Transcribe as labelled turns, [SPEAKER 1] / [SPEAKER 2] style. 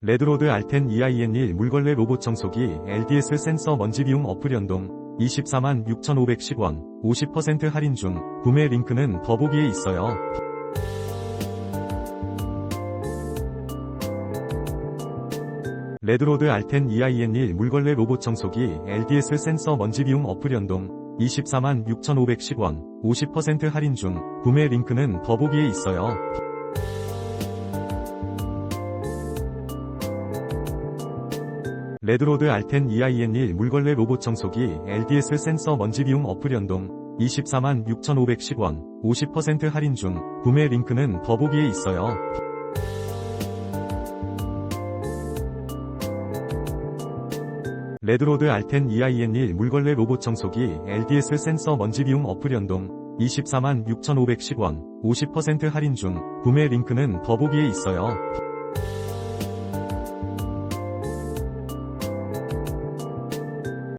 [SPEAKER 1] 레드로드 R10 EIN1 물걸레 로봇청소기 LDS센서 먼지비움 어플연동 246,510원 50% 할인 중. 구매 링크는 더보기에 있어요. 레드로드 R10 EIN1 물걸레 로봇청소기 LDS센서 먼지비움 어플연동 246,510원 50% 할인 중. 구매 링크는 더보기에 있어요. 레드로드 R10 EIN1 물걸레 로봇청소기 LDS센서 먼지비움 어플연동 246,510원 50% 할인 중. 구매 링크는 더보기에 있어요. 레드로드 R10 EIN1 물걸레 로봇청소기 LDS센서 먼지비움 어플연동 246,510원 50% 할인 중. 구매 링크는 더보기에 있어요.